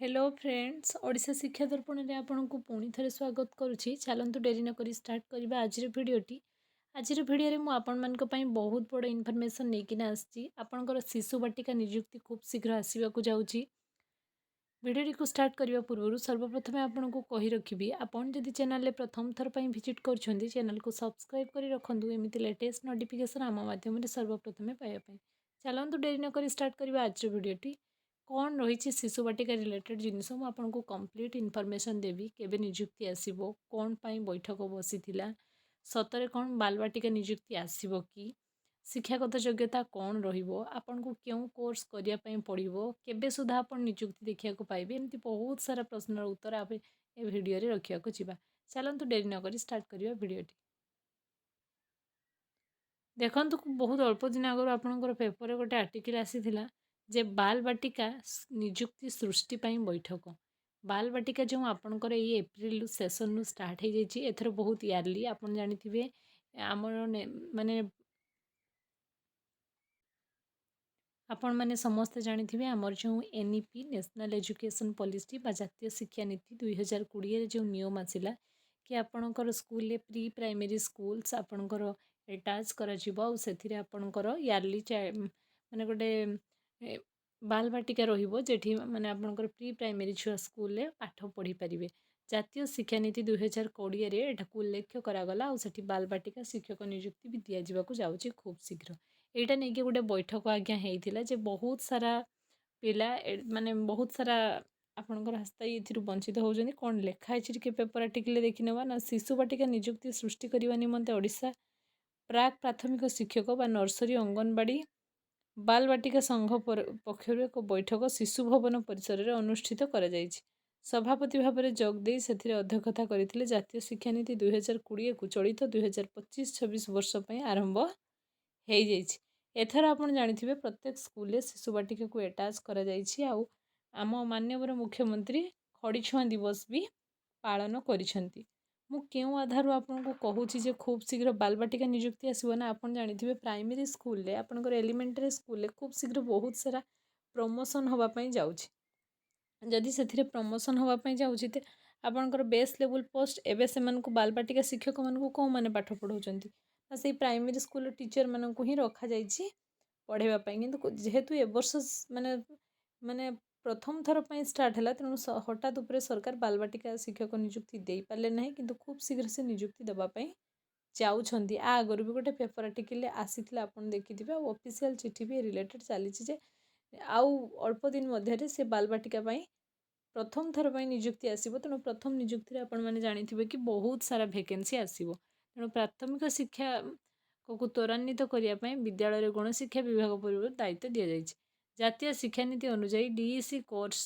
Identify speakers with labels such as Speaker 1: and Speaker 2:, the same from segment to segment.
Speaker 1: Hello friends Odisha शिक्षा दर्पण में आपन को पुणी थे स्वागत करुच्ची। चलतु डेरी नक स्टार्ट करवा आज भिडटी। आज भिडियो मु आपण मानक पई बहुत बड़ इनफॉरमेशन लेकिन आसी आपणकर शिशु बाटिका नियुक्ति खूब शीघ्र आसवाक जाऊँगी। भिडियो को स्टार्ट करने पूर्व सर्वप्रथम आपन को कही रखी आपन जदि चैनल प्रथम थर पर विजिट कर चैनल को सब्सक्राइब कर रखु एमती लेटेस्ट नोटिफिकेशन आम माध्यम सर्वप्रथम पाइबा। चलतु डेरी नक स्टार्ट करवा आज भिडियोटी। कौन रही शिशु बाटिका रिलेटेड जिनस मुझे कंप्लीट इनफॉरमेशन देवी केबे नियुक्ति आसीबो कौन पाई बैठक बसी सतरे कौन बाल बाटिका नियुक्ति आसीबो कि शिक्षागत योग्यता कौन रहिबो आपन को क्यों कोर्स करिया पई पड़िबो केबे सुधा आपन नियुक्ति देखिया को पाइबे एमती बहुत सारा प्रश्नर उत्तर आप ए भिडियो रे रखिया को जिबा। चलंतु डेरी न करी स्टार्ट करिया भिडियोटी। देखंतु बहुत अल्प दिन आगु आपनकर पेपर रे गोटे आर्टिकल आसीथिला जे बाल बाटिका नियुक्ति सृष्टि पाई बैठक। बाल बाटिका जो आपनकर ये एप्रिल सेशन नु स्टार्ट हो जाइए एथर बहुत इयरली आपन जानिथिबे आमर माने आपण मैंने समस्ते जानिथिबे आमर जो एनईपी नेशनल एजुकेशन पॉलिसी बा जातीय शिक्षा नीति 2020 जो नियम आसिला कि आपणकर स्कूल प्री प्राइमरी स्कूल्स आपणकर एटाच करा जिवो आ सेथिरे आपणकर इयरली माने गोटे बाल बाटिका रहिबो जेठी माने आपणकर प्री प्राइमरी छुआ स्कूल रे पाठ पढ़ी परिबे। जातीय शिक्षा नीति 2020 रे एठाकु उल्लेख करागला आ सेठी बाल बाटिका शिक्षक नियुक्ति भी दिया जिवाकु जाउची खूब शीघ्र। एटा नहीं कि गोटे बैठक आज्ञा होता जे बहुत सारा पिला माने बहुत सारा आपणकर हस्ता ये वंचित होउछन्ती। कौन लिखाई के पेपर आर्टिकल देखी नेबा ना शिशु बाटिका नियुक्ति सृष्टि करने निमंते ओडिशा प्राक प्राथमिक शिक्षक बा नर्सरी अंगनवाड़ी बाल बाटिका संघ पक्षर एक बैठक शिशु भवन परिसर में अनुष्ठित करा जायछि। सभापति भाव में जोगदे से अध्यक्षता करते जातीय शिक्षा नीति 2020 को चलित 2025-26 वर्ष आरंभ हो जाइछि। एथर आपन जानिथिबे प्रत्येक स्कूल शिशु बाटिका को एटाच करा जाइछि आउ आम माननीय मुख्यमंत्री खड़ीछुआ दिवस भी पालन करिसेंती। मु केउ आधार आपको कहूँ जे खूब शीघ्र बाल बाटिका नियुक्ति आसो ना आपन जानिथिबे प्राइमरी स्कूल रे आपनकर एलिमेंटरी स्कूल रे खूब शीघ्र बहुत सारा प्रमोशन होबा पई जाउछि। जदि से प्रमोशन होगापी जाऊँगी तो आपंकर बेस लेवल पोस्ट एवं से बाल बाटिका शिक्षक मानक कौ मैंने पाठ पढ़ाऊँच से प्राइमरी स्कूल टीचर मानक ही रखा जाइए पढ़ाइवाई कि जेहेतु ए वर्ष माने माने प्रथम थर पर स्टार्ट है तेणु हठात उपरे सरकार बाल बाटिका शिक्षक नियुक्ति दे पारे ना कि खूब शीघ्र से नियुक्ति देवाई चाहते। आगर भी गोटे पेपर आर्टिकल आसी आप देखिथे ऑफिशियल चिठी भी रिलेटेड चली आउ अल्प दिन मध्य से बाल बाटिका प्रथम थर पर नियुक्ति आसो तेणु प्रथम नियुक्ति आपण मैंने जानिथिबे कि बहुत सारा भैकेंसी आसो तेणु प्राथमिक शिक्षा को त्वरान्वित करने विद्यालय गणशिक्षा विभाग पूर्व दायित्व दि जाए। जातीय शिक्षा नीति अनुसार डीईसी कोर्स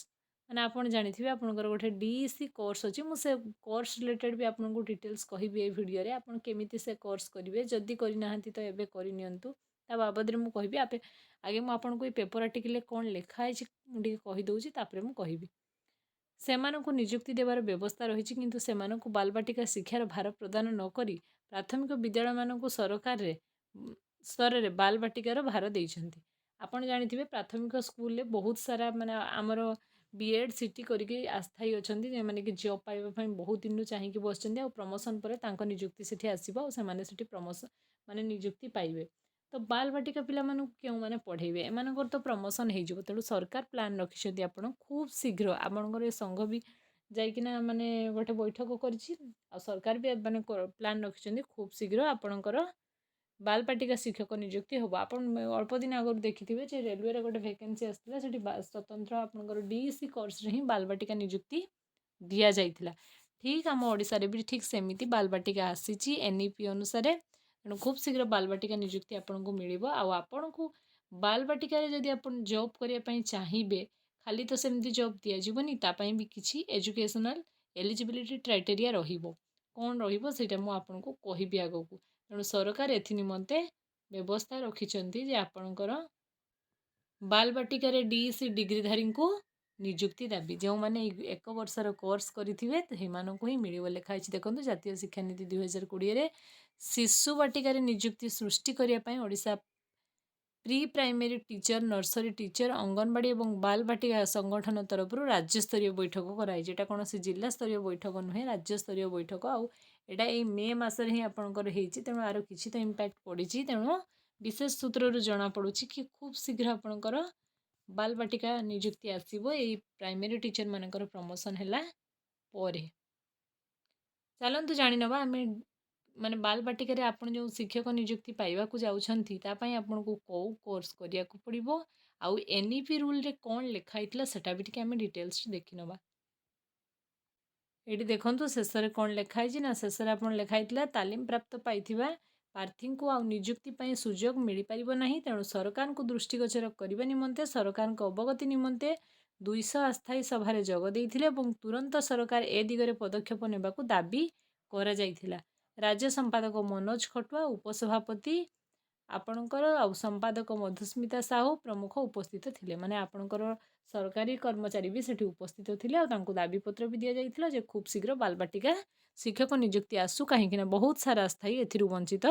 Speaker 1: मैंने आपड़ जानिथिबे आपनकर गोटे डीईसी कोर्स अच्छी मुझे कोर्स रिलेटेड भी आपको डिटेल्स कहबी ए वीडियो रे आपन केमिति से कोर्स करेंगे जदि करना तो एबे करनियंतु ता बाबद में मुझे कहबी आपे आगे मुझे आपको ये पेपर आर्टिकल कौन लिखाई मुझे कहीदे तापर मुझे कहबी। सेमानंकु नियुक्ति देवार व्यवस्था रही किंतु सेमानंकु बाल बाटिका शिक्षार भार प्रदान न करी प्राथमिक विद्यालय मानकु सरकार रे स्तर रे बाल बाटिकार भार देइछन्ति। आपण जानिथिबे प्राथमिक स्कूल रे बहुत सारा माने आमर बीएड सीटी करके आस्थाई अछन्ति जे माने कि जॉब पाइबा पई बहुत दिन चाहिए बसछन्ति आ प्रमोशन पर तांको नियुक्ति सेठी आसीबो आ सेमाने सेठी प्रमोशन माने नियुक्ति पाइबे। तो बाल बाटिका पिला मानकु केउ माने पढ़ेबे एमानकर तो प्रमोशन हो जिवो तेणु सरकार प्लान रखिछन्ति आपण खूब शीघ्र आपणकर ए संघ भी जाइकिना माने गोटे बैठक करिछि आ सरकार भी माने प्लान रखिछन्ति खूब शीघ्र आपणकर बाल बाटिका शिक्षक नियुक्ति होबो। आपण अल्प दिन आगर देखिथिबे जे रेलवे रे गोटे वैकेंसी आस्थिला सेठी स्वतंत्र आपणकर डीईसी कोर्स रे ही बाल बाटिका नियुक्ति दिया जाइथिला। ठीक आम ओडिसा रे भी ठीक सेमिति बाल बाटिका आसीछि एनईपी अनुसार तेणु खूब शीघ्र बाल बाटिका नियुक्ति आपको मिल आपन को बाल बाटिका जदि आप जॉब करने चाहिए खाली तो सेमती जॉब दिज्वनी तापाई भी किसी एजुकेशनल एलिजिबिलिटी क्राइटेरिया कौन रहीटा मुझे कहबी आग को तेणु सरकार एथि निमंते व्यवस्था रखिंट आपणकर बाल बाटिका डीईसी डिग्रीधारी को नियुक्ति दाबी जो मैंने एक वर्षर कोर्स करेंगे ही मिल लिखाई देखो जातीय शिक्षा नीति 2020 शिशु बाटिकार नियुक्ति सृष्टि करने Odisha pre primary teacher nursery teacher anganwadi और बाल बाटिका संगठन तरफ राज्यस्तरीय बैठक कराई। एटा कौन से जिला स्तरीय बैठक नुहे राज्यस्तरीय बैठक आउटा ये मे मसर ही आपंकर तेणु आर किसी तो इम्पैक्ट पड़ी तेणु विशेष सूत्र जमापड़ कि खूब शीघ्र आपणकर बाल बाटिका निजुक्ति आसो ये प्राइमरी टीचर मानकर प्रमोशन है चलतु जाणी ना आम माने बाल बाटिका आपन जो शिक्षक नियुक्ति पाइबाकू जाउछंती तापाई आपन को कोर्स करिया को पड़िबो आउ एनईपी रूल रे कोन लिखाइतला सेटा भी टिके आमे डिटेल्स देखि नबा। एटी देखंतु शेषरे कोन लिखाइ छि ना शेषरे आपन लिखाइतला तालीम प्राप्त पाइथिबा प्रार्थी को आउ नियुक्ति पाई सुजोग मिली परिबो नाही तेणु सरकार को दृष्टिगोचर करबा निमंते सरकार को अवगति निमंते 200 अस्थायी सभारे जोग देइथिले एवं तुरंत सरकार ए दिगरे पदक्षेप नेबाकू दाबी करा जाइथिला। राज्य संपादक मनोज खटुआ उपसभापति आपणकर आ संपादक मधुस्मिता साहू प्रमुख उपस्थित थिले माने आपणकर सरकारी कर्मचारी भी सेठी उपस्थित थिले और तांको दाबी पत्र भी दिया जाइथिला जे खूब शीघ्र बालबाटिका शिक्षक नियुक्ति आसु कहीं बहुत सारा स्थायी एथिरु वंचित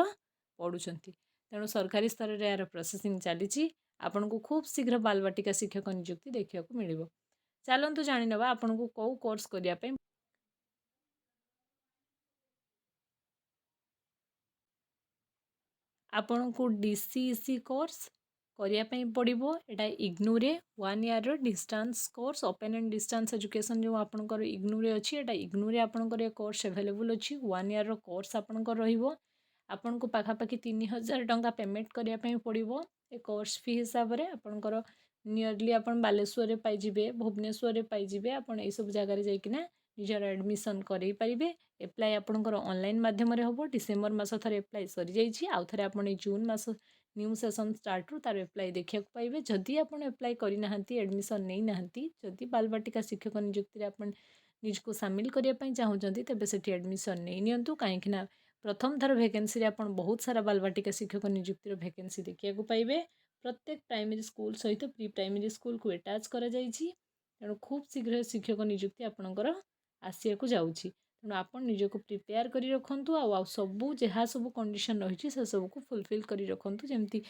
Speaker 1: पड़ुछंती तेणु सरकारी स्तर रे यार प्रोसेसिंग चली आपन को खूब शीघ्र बालबाटिका शिक्षक नियुक्ति देखा मिलिबो। चलंतु जानि नबा आपन को कौ कोर्स करिया पे आपन को डीसीईसी कोर्स करिया पड़ो एटा इग्नू रे 1 year distance course open and distance education जो आपनकर इग्नू रे अछि एटा इग्नू रे आपनकर ये कोर्स अवेलेबल अछि 1 ईयर रो कोर्स आपनकर रहिबो आपन को पाखापाखि 3000 टंका पेमेंट करिया पड़ो ए कोर्स फी हिसाब रे आपनकर नियरली आपन बालेश्वर रे पाइजिबे भुवनेश्वर रे पाइजिबे आपन ए सब जगह रे जाइकिना निजर एडमिशन करई परिबे एप्लाई आपनकर ऑनलाइन माध्यम रे होबो डिसेंबर मास थरे एप्लाई सरी जाइछि आउ थरे आपन जून मास न्यू सेशन स्टार्ट रु तार एप्लाई देखा पाइबे जदि आपन एप्लाई करि नाहंती एडमिशन नै नाहंती जदि बालबाटिका शिक्षक नियुक्ति रे आपन निजको सामिल करिया पई चाहुचंती तबे सेठी एडमिशन नै नियंतु काहेकि ना प्रथम थर वैकेंसी रे आपन बहुत सारा बालबाटिका शिक्षक नियुक्ति रो वैकेंसी देखिया को पाइबे प्रत्येक प्राइमरी स्कूल सहित प्री प्राइमरी स्कूल को अटैच करा जाइछि तेणु खूब शीघ्र शिक्षक नियुक्ति आपनकर आसिया को जाउछि तेणु आपन निजको प्रिपेयर करी रखंतु आ सबू जहाँ सब कंडीशन रही से सब को फुलफिल करी रखंतु जेमती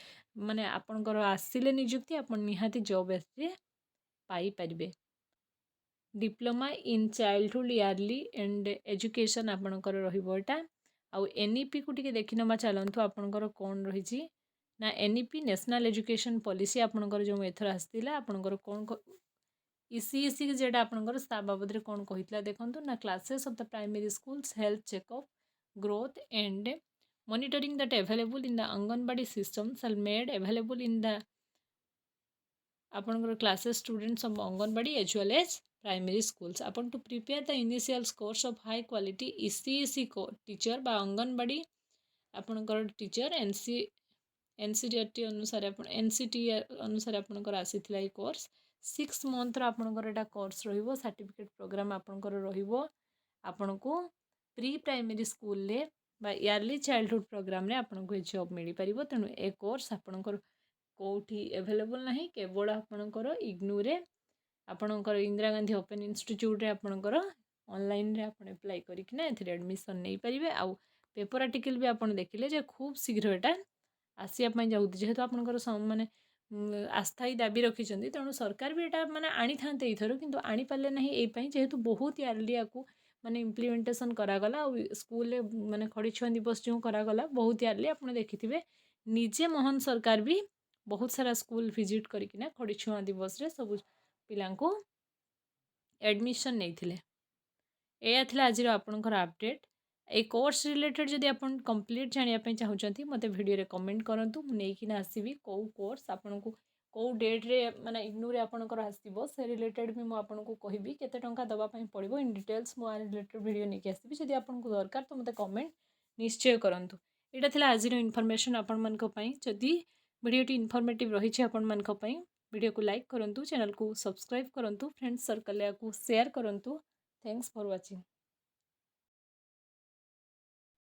Speaker 1: माने आपनकर आसिले नियुक्ति आपन निहाती जॉब एसरे पाई परिबे। Diploma in childhood early and education आपनकर रहिबो एटा आउ एनईपी को टिके देखि नबा चलंतु आपनकर कोन रहिछि ना एनईपी नेशनल एजुकेशन पॉलिसी आपनकर जो एथर आस्तिला आपनकर कोन इसीसी जेटा आपनकर ता बाबद रे कोन कहितला देखंतु ना classes of the primary schools health checkup growth and monitoring that available in the Anganwadi system shall made available in the आपनकर classes students of Anganwadi as well as primary schools upon to prepare the initial course of high quality ECEC teacher by Anganwadi आपनकर teacher एनसीटीआरटी अनुसार NCT अनुसार आपनकर आसीथिला ए course 6 month आपनकर एटा course रहिबो certificate programme आपनकर रहिबो आपनको pre primary school रे बा इयरली चाइल्डहुड प्रोग्राम रे आपनको जॉब मिली परिबो तेनु ए कोर्स आपनकर कोठी अवेलेबल नाही केवल आपनकर इग्नू रे आपनकर इंदिरा गांधी ओपन इंस्टीट्यूट रे आपनकर ऑनलाइन रे आपन अप्लाई करिकना एथरे एडमिशन नै परिबे आ पेपर आर्टिकल भी आपन देखिले जे खूब शीघ्र एटा आसिया पई जाउती जेहेतु आपनकर माने आस्थाई दाबी रखिछंती तेणु सरकार भी एटा माने आनी थांते इथरो किंतु आनी पाले नाही ए पई जेहेतु बहुत इयरली आकू माने इम्प्लीमेंटेशन करागला और स्कूल रे माने खड़ी छुआ दिवस जो करागला बहुत इयरली आपन देखिथिबे निजे मोहन सरकार भी बहुत सारा स्कूल विजिट करिकिना खड़ी छुआ दिवस रे सब पिलांको एडमिशन नैथिले एया थिला आजिर आपनकर अपडेट ए कोर्स रिलेटेड जदि आपन कंप्लीट जानिया पई चाहुचंती मते वीडियो रे कमेंट करंतु मु नेकिना आसीबी को कोर्स आपनको को डेट रे माने इग्नू रे आपनकर आसीबो से रिलेटेड भी मु आपनको कहिबी केते टंका दबा पई पड़िबो इन डिटेल्स मु आ रिलेटेड वीडियो नेकी आसीबी जदि आपनको दरकार तो मते कमेंट निश्चय करंतु। एटा थिला आजिर इन्फॉर्मेशन आपन मन को पई जदि वीडियो टी इन्फॉर्मेटिव रही छे आपन मन को पई वीडियो को लाइक करंतु चैनल को सब्सक्राइब करंतु फ्रेंड्स सर्कल को शेयर करंतु। Thanks for watching.